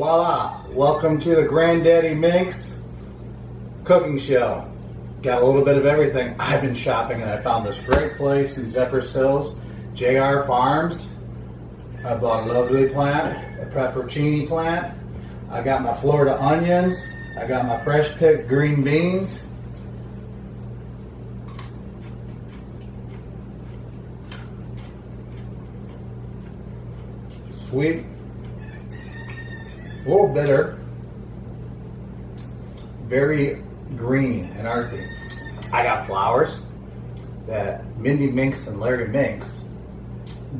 Voila! Welcome to the Granddaddy Minx cooking show. Got a little bit of everything. I've been shopping and I found this great place in Zephyr's Hills, JR Farms. I bought a lovely plant, a peppercini plant. I got my Florida onions. I got my fresh picked green beans. Sweet, a little bitter, very greeny and earthy. I got flowers that Mindy Minx and Larry Minx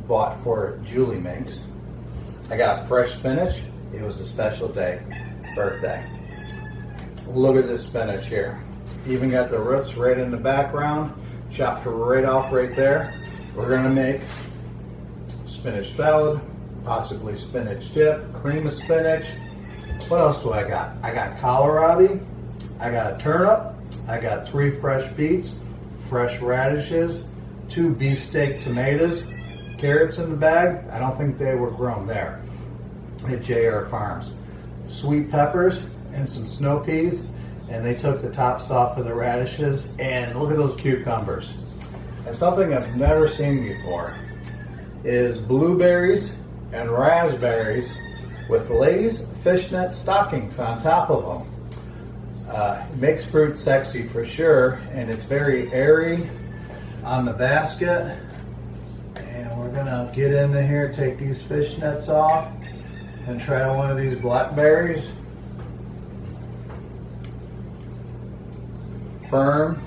bought for Julie Minx. I got fresh spinach. It was a special day, birthday. Look at this spinach here. Even got the roots right in the background, chopped right off right there. We're gonna make spinach salad, possibly spinach dip, cream of spinach. What else do I got? I got kohlrabi, I got a turnip, I got 3 fresh beets, fresh radishes, 2 beefsteak tomatoes, carrots in the bag. I don't think they were grown there at JR Farms. Sweet peppers and some snow peas, and they took the tops off of the radishes. And look at those cucumbers. And something I've never seen before is blueberries and raspberries with ladies' fishnet stockings on top of them. It makes fruit sexy for sure, and it's very airy on the basket. And we're gonna get into here, take these fishnets off, and try one of these blackberries. Firm,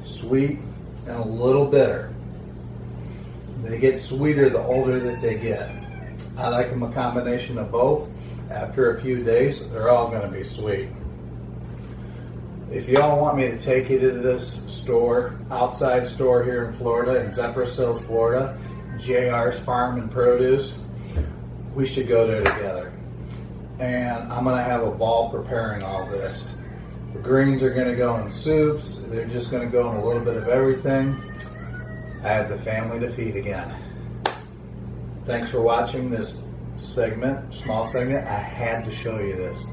sweet, and a little bitter. They get sweeter the older that they get. I like them a combination of both. After a few days, they're all going to be sweet. If y'all want me to take you to this store, outside store here in Florida, in Zephyr's Hills, Florida, JR's Farm and Produce, we should go there together. And I'm going to have a ball preparing all this. The greens are going to go in soups. They're just going to go in a little bit of everything. I have the family to feed again. Thanks for watching this segment, small segment. I had to show you this.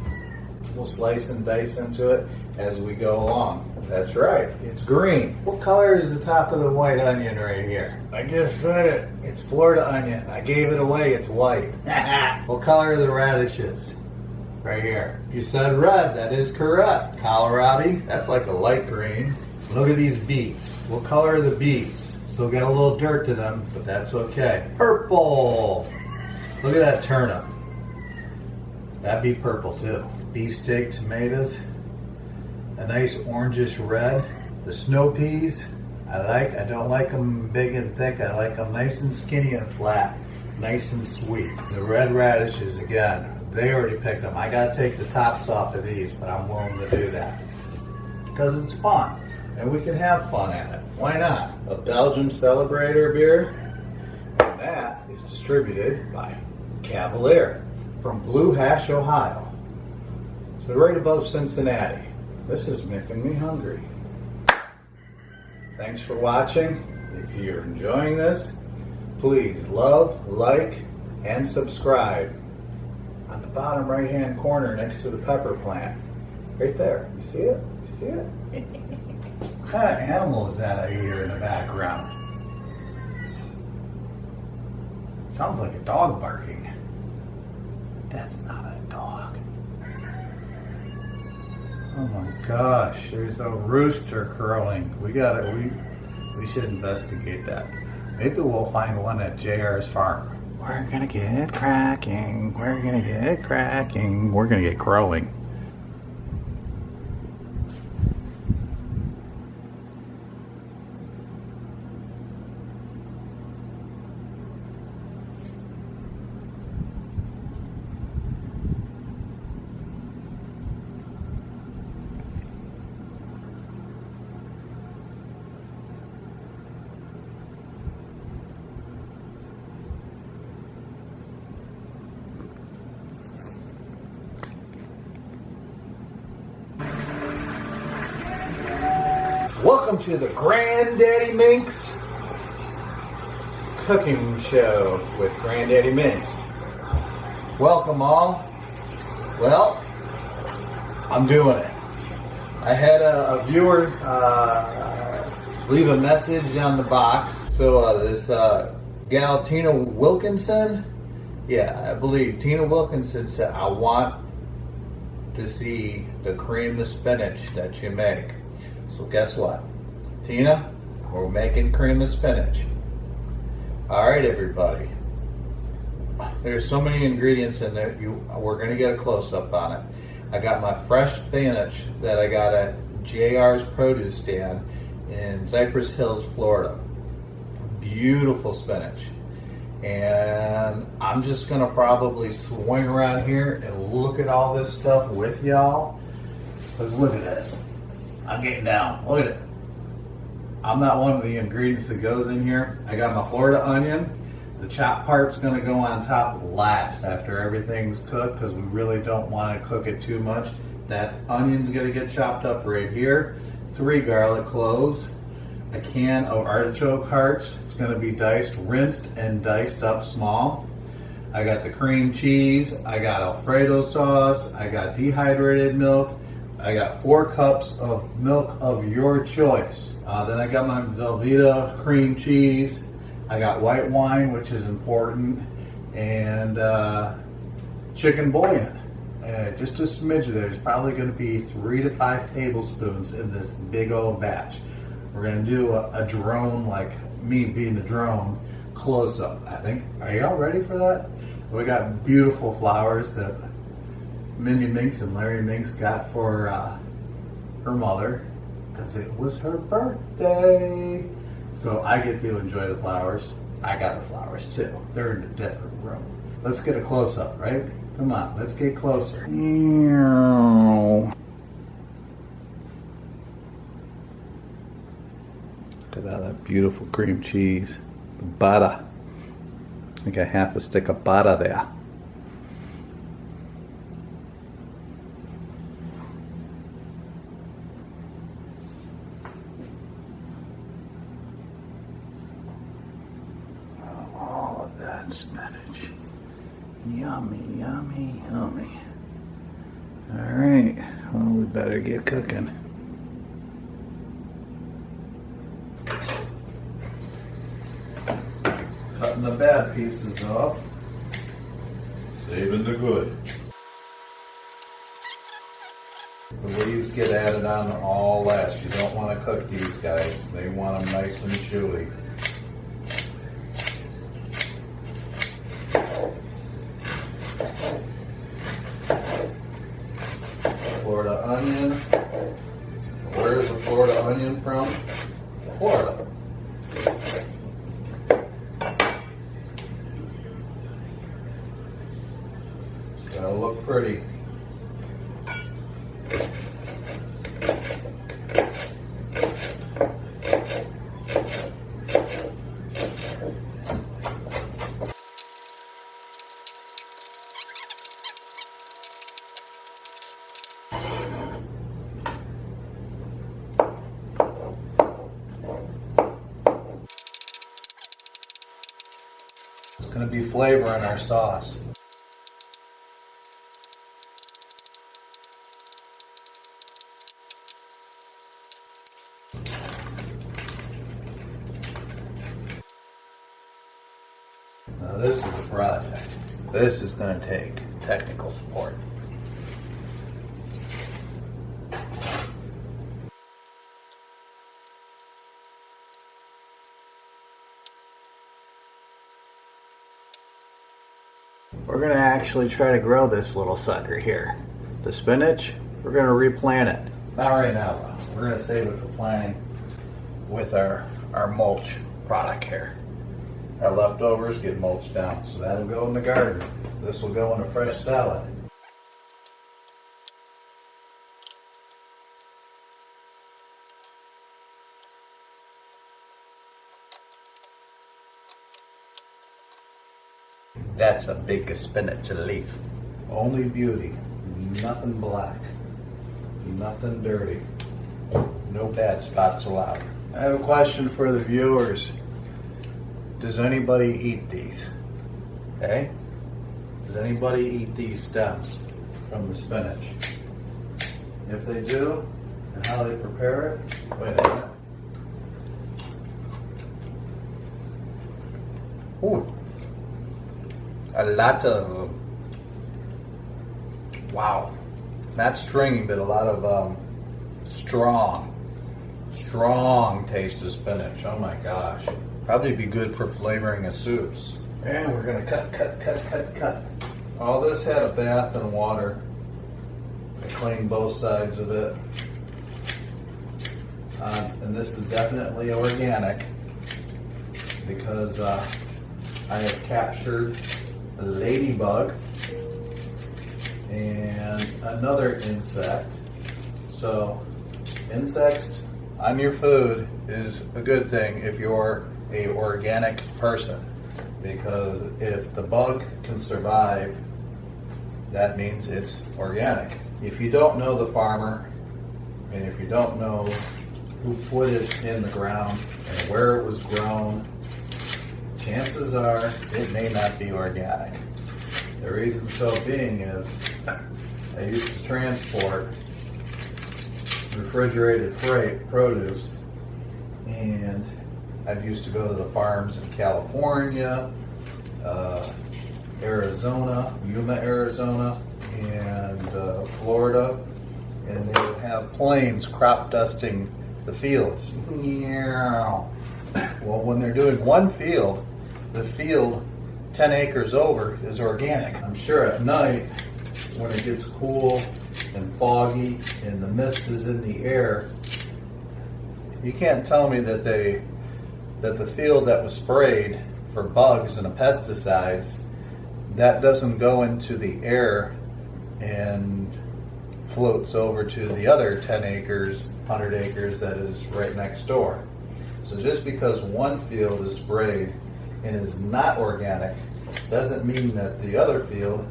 We'll slice and dice into it as we go along. That's right, it's green. What color is the top of the white onion right here? I just said it. It's Florida onion. I gave it away, it's white. What color are the radishes? Right here. You said red, that is correct. Kohlrabi, that's like a light green. Look at these beets. What color are the beets? Still got a little dirt to them, but that's okay. Purple! Look at that turnip. That'd be purple too. Beefsteak tomatoes. A nice orangish red. The snow peas, I don't like them big and thick. I like them nice and skinny and flat. Nice and sweet. The red radishes, again, they already picked them. I gotta take the tops off of these, but I'm willing to do that. Because it's fun. And we can have fun at it. Why not? A Belgium Celebrator beer. And that is distributed by Cavalier from Blue Hash, Ohio. So right above Cincinnati. This is making me hungry. Thanks for watching. If you're enjoying this, please love, like, and subscribe. On the bottom right hand corner next to the pepper plant. Right there. You see it? You see it? What kind of animal is that I hear in the background? Sounds like a dog barking. That's not a dog. Oh my gosh, there's a rooster crowing. We should investigate that. Maybe we'll find one at JR's farm. We're gonna get it cracking. We're gonna get it cracking. We're gonna get crowing. Welcome to the Granddaddy Minx cooking show with Granddaddy Minx. Welcome all. Well, I'm doing it. I had a viewer leave a message on the box. So this gal, Tina Wilkinson, yeah, I believe Tina Wilkinson said, I want to see the cream of spinach that you make. So guess what? Tina, we're making cream of spinach. All right, everybody. There's so many ingredients in there. We're going to get a close-up on it. I got my fresh spinach that I got at JR's produce stand in Cypress Hills, Florida. Beautiful spinach. And I'm just going to probably swing around here and look at all this stuff with y'all. Because look at this. I'm getting down. Look at it. I'm not one of the ingredients that goes in here. I got my Florida onion. The chopped part's going to go on top last after everything's cooked because we really don't want to cook it too much. That onion's going to get chopped up right here. 3 garlic cloves. A can of artichoke hearts. It's going to be diced, rinsed, and diced up small. I got the cream cheese. I got Alfredo sauce. I got dehydrated milk. I got 4 cups of milk of your choice. Then I got my Velveeta cream cheese. I got white wine, which is important, and chicken bouillon. Just a smidge there. There's probably going to be 3 to 5 tablespoons in this big old batch. We're going to do a drone, like me being a drone, close up. I think, are y'all ready for that? We got beautiful flowers that Minnie Minx and Larry Minx got for her mother because it was her birthday. So I get to enjoy the flowers. I got the flowers too. They're in a different room. Let's get a close up, right? Come on, let's get closer. Look at that beautiful cream cheese. The butter. I got half a stick of butter there. Spinach. Yummy, yummy, yummy. All right, well, we better get cooking. Cutting the bad pieces off, saving the good. The leaves get added on all last. You don't want to cook these guys. They want them nice and chewy. Florida onion. Where is the Florida onion from? Florida. It's gonna look pretty. It's going to be flavor in our sauce. Now this is a project. This is going to take technical support. We're going to actually try to grow this little sucker here. The spinach, we're going to replant it. Not right now though. We're going to save it for planting with our mulch product here. Our leftovers get mulched down, so that'll go in the garden. This will go in a fresh salad. That's a big spinach leaf. Only beauty, nothing black, nothing dirty, no bad spots allowed. I have a question for the viewers. Does anybody eat these? Okay? Does anybody eat these stems? from the spinach. If they do, and how they prepare it, wait a minute. Ooh, a lot of, wow, not stringy, but a lot of strong taste of spinach. Oh my gosh. Probably be good for flavoring of soups. And we're gonna cut. All this had a bath in water. I cleaned both sides of it. And this is definitely organic because I have captured a ladybug and another insect. So insects on your food is a good thing if you're a organic person, because if the bug can survive, that means it's organic. If you don't know the farmer, and if you don't know who put it in the ground and where it was grown, chances are it may not be organic. The reason so being is I used to transport refrigerated freight produce, and I used to go to the farms in California, Arizona, Yuma, Arizona, and Florida, and they would have planes crop dusting the fields. Well, when they're doing one field, the field 10 acres over is organic. I'm sure at night, when it gets cool and foggy and the mist is in the air, you can't tell me that the field that was sprayed for bugs and the pesticides, that doesn't go into the air and floats over to the other 10 acres, 100 acres that is right next door. So just because one field is sprayed and is not organic doesn't mean that the other field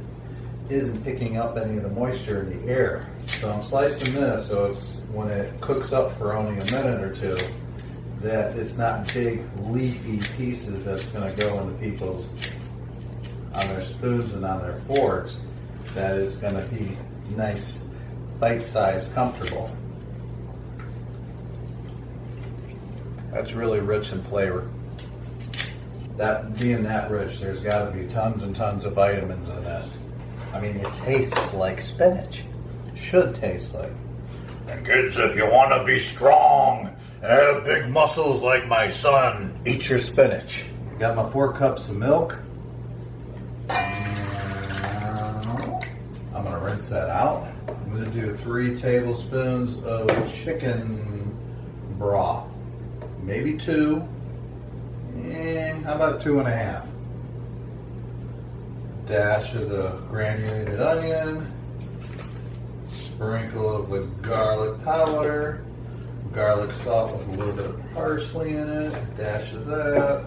isn't picking up any of the moisture in the air. So I'm slicing this so it's, when it cooks up for only a minute or two, that it's not big leafy pieces that's going to go into people's, on their spoons and on their forks, that it's going to be nice, bite-sized, comfortable. That's really rich in flavor. That being that rich, there's got to be tons and tons of vitamins in this. I mean, it tastes like spinach. Should taste like. And kids, if you want to be strong and have big muscles like my son, eat your spinach. Got my 4 cups of milk. I'm going to rinse that out. I'm going to do 3 tablespoons of chicken broth. Maybe 2. How about 2.5? Dash of the granulated onion. Sprinkle of the garlic powder. Garlic salt with a little bit of parsley in it. Dash of that.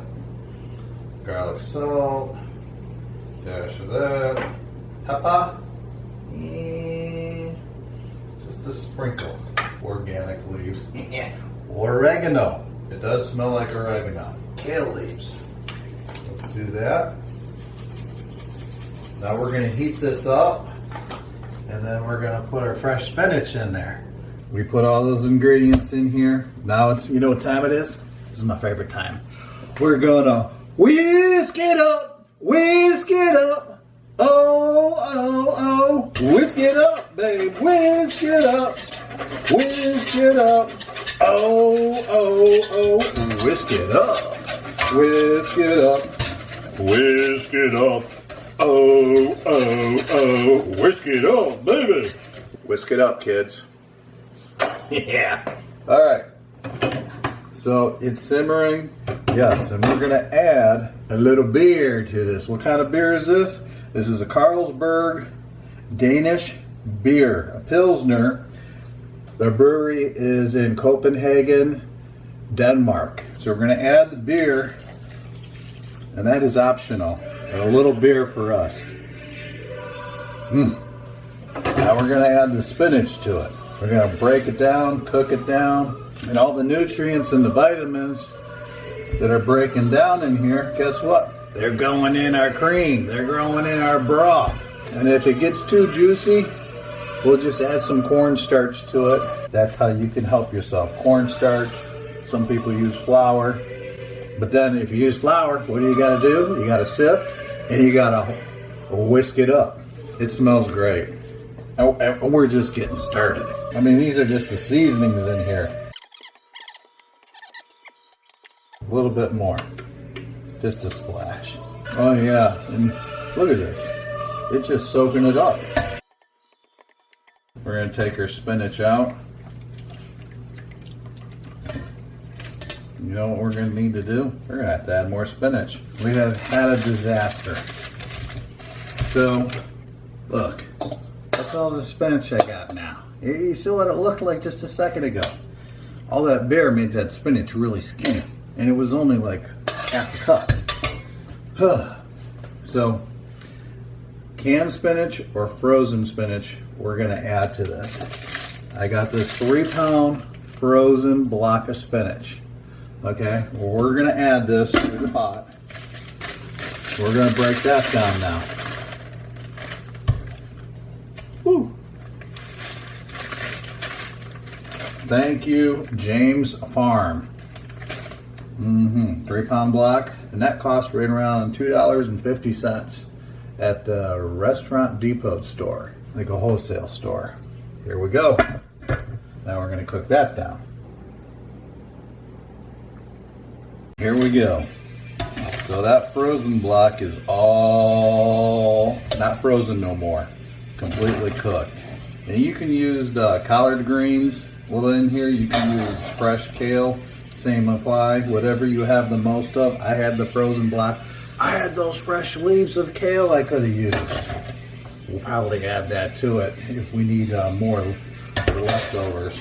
Garlic salt. Dash of that. Pepper. And just a sprinkle. Organic leaves. Oregano. It does smell like oregano. Kale leaves. Let's do that. Now we're going to heat this up, and then we're going to put our fresh spinach in there. We put all those ingredients in here. Now it's, you know what time it is? This is my favorite time. We're going to whisk it up, whisk it up. Oh, oh, oh. Whisk it up, babe. Whisk it up. Whisk it up. Oh, oh, oh. Whisk it up. Whisk it up. Whisk it up. Oh, oh, oh. Whisk it up, baby. Whisk it up, kids. Yeah. All right. So it's simmering. Yes, and we're going to add a little beer to this. What kind of beer is this? This is a Carlsberg Danish beer, a Pilsner. The brewery is in Copenhagen, Denmark. So we're going to add the beer, and that is optional. A little beer for us. Now we're going to add the spinach to it. We're going to break it down, cook it down, and all the nutrients and the vitamins that are breaking down in here, guess what? They're going in our cream. They're going in our broth. And if it gets too juicy, we'll just add some cornstarch to it. That's how you can help yourself. Cornstarch. Some people use flour. But then if you use flour, what do? You gotta sift and you gotta whisk it up. It smells great. And we're just getting started. I mean, these are just the seasonings in here. A little bit more. Just a splash. Oh yeah, and look at this. It's just soaking it up. We're gonna take our spinach out. You know what we're gonna need to do? We're gonna have to add more spinach. We have had a disaster. So, look, that's all the spinach I got now. You see what it looked like just a second ago. All that beer made that spinach really skinny. And it was only like half a cup. So, canned spinach or frozen spinach, we're gonna add to this. I got this 3-pound frozen block of spinach. Okay, well, we're gonna add this to the pot. We're gonna break that down now. Woo. Thank you, James Farm. 3-pound block, and that cost right around $2.50 at the Restaurant Depot store, like a wholesale store. Here we go. Now we're gonna cook that down. Here we go. So that frozen block is all not frozen no more, completely cooked. And you can use the collard greens a little in here. You can use fresh kale. Same apply. Whatever you have the most of. I had the frozen block. I had those fresh leaves of kale I could have used. We'll probably add that to it if we need more leftovers.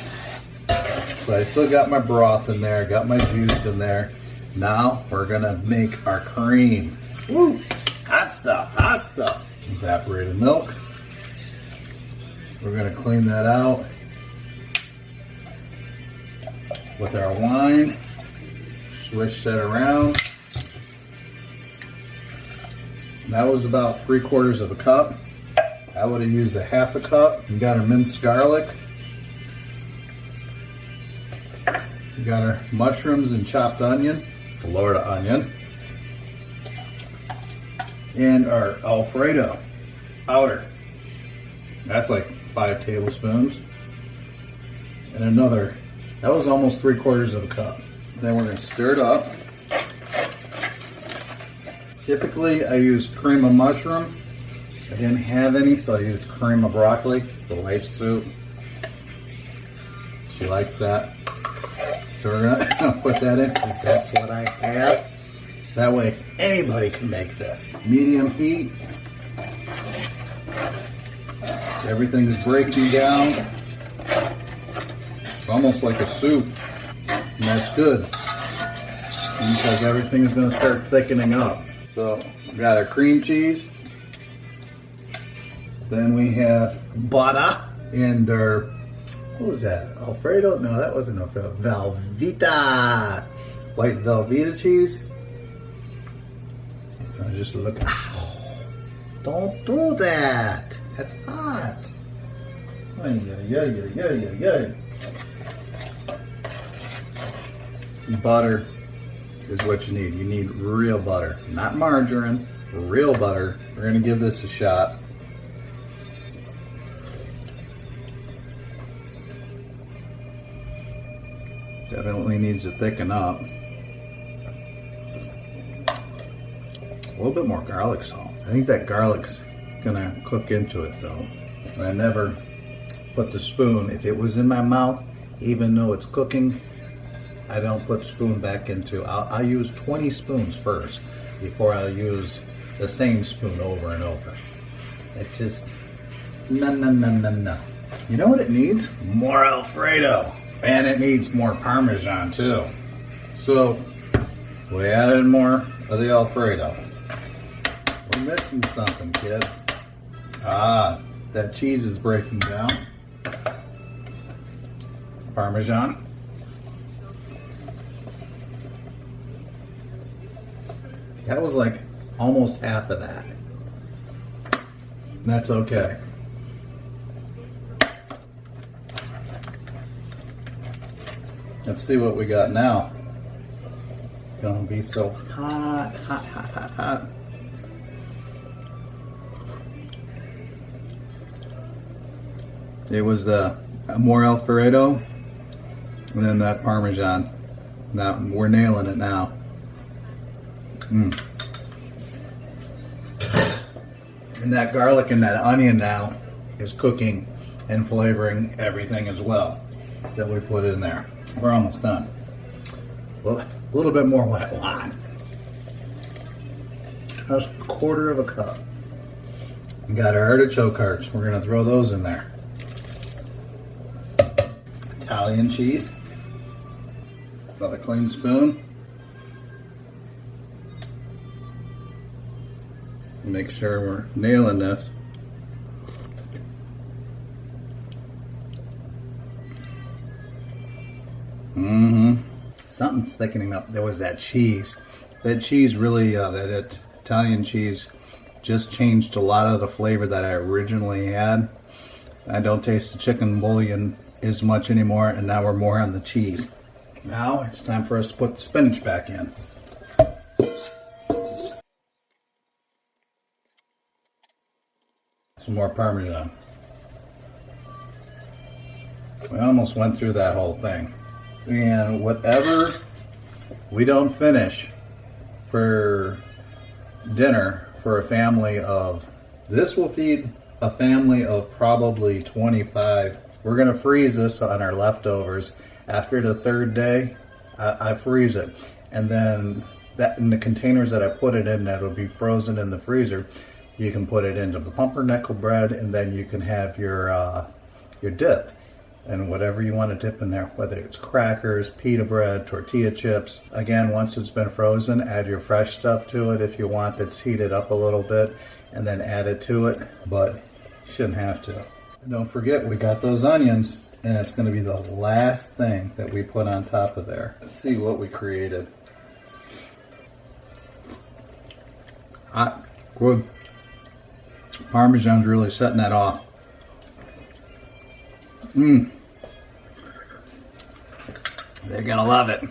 So I still got my broth in there. Got my juice in there. Now we're gonna make our cream. Woo! Hot stuff, hot stuff. Evaporated milk. We're gonna clean that out with our wine. Switch that around. That was about 3/4 of a cup. I would have used a half a cup. We got our minced garlic. We got our mushrooms and chopped onion. Florida onion, and our Alfredo powder. That's like 5 tablespoons, and another. That was almost 3/4 of a cup. Then we're going to stir it up. Typically, I use cream of mushroom. I didn't have any, so I used cream of broccoli. It's the wife's soup. She likes that. So we're gonna put that in because that's what I have. That way anybody can make this. Medium heat. Everything's breaking down. It's almost like a soup. And that's good. Because everything's gonna start thickening up. So we got our cream cheese. Then we have butter and our, what was that? Alfredo? No, that wasn't Alfredo. Velveeta. White Velveeta cheese. Just look. Ow. Don't do that. That's hot. Ay, ay, ay, ay, ay, ay. Butter is what you need. You need real butter, not margarine. Real butter. We're going to give this a shot. Definitely needs to thicken up. A little bit more garlic salt. I think that garlic's gonna cook into it though. I never put the spoon, if it was in my mouth, even though it's cooking, I don't put the spoon back into. I'll use 20 spoons first before I'll use the same spoon over and over. It's just, no, no, no, no, no. You know what it needs? More Alfredo. And it needs more Parmesan too. So we added more of the Alfredo. We're missing something, kids. Ah, that cheese is breaking down. Parmesan. That was like almost half of that. That's okay. Let's see what we got now. Gonna be so hot, hot, hot, hot, hot. It was the more Alfredo and then that Parmesan. Now we're nailing it now. And that garlic and that onion now is cooking and flavoring everything as well that we put in there. We're almost done. A little bit more wet wine. Just a quarter of a cup. We got our artichoke hearts. We're gonna throw those in there. Italian cheese. Another clean spoon. Make sure we're nailing this. Something's thickening up. There was that cheese. That cheese really, that Italian cheese just changed a lot of the flavor that I originally had. I don't taste the chicken bouillon as much anymore, and now we're more on the cheese. Now it's time for us to put the spinach back in. Some more Parmesan. We almost went through that whole thing. And whatever we don't finish for dinner for a family of, this will feed a family of probably 25. We're gonna freeze this on our leftovers. After the third day, I freeze it. And then that in the containers that I put it in, that'll be frozen in the freezer, you can put it into the pumpernickel bread, and then you can have your dip. And whatever you want to dip in there, whether it's crackers, pita bread, tortilla chips. Again, once it's been frozen, add your fresh stuff to it if you want, that's heated up a little bit, and then add it to it, but you shouldn't have to. And don't forget, we got those onions, and it's going to be the last thing that we put on top of there. Let's see what we created. Hot, good. Parmesan's really setting that off. They're gonna love it.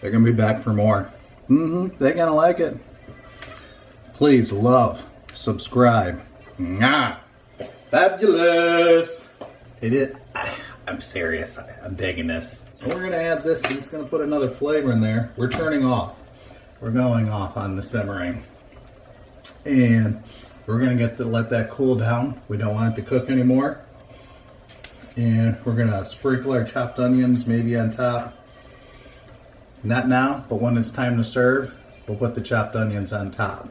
They're gonna be back for more. They're gonna like it. Please love, subscribe. Fabulous. It is. I'm serious. I'm digging this. We're gonna add this. It's gonna put another flavor in there. We're turning off. We're going off on the simmering, and we're gonna let that cool down. We don't want it to cook anymore. And we're gonna sprinkle our chopped onions maybe on top. Not now, but when it's time to serve, we'll put the chopped onions on top.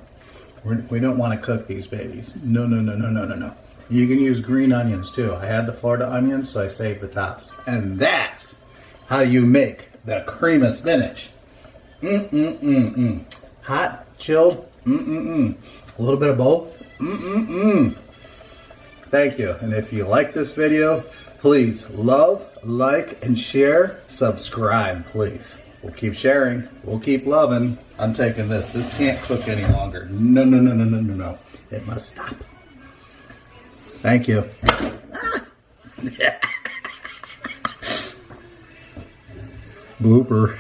We don't want to cook these babies. No, no, no, no, no, no, no. You can use green onions too. I had the Florida onions, so I saved the tops. And that's how you make the cream of spinach. Hot, chilled, A little bit of both. Thank you. And if you like this video, please love, like, and share. Subscribe, please. We'll keep sharing. We'll keep loving. I'm taking this. This can't cook any longer. No, no, no, no, no, no, no. It must stop. Thank you. Blooper.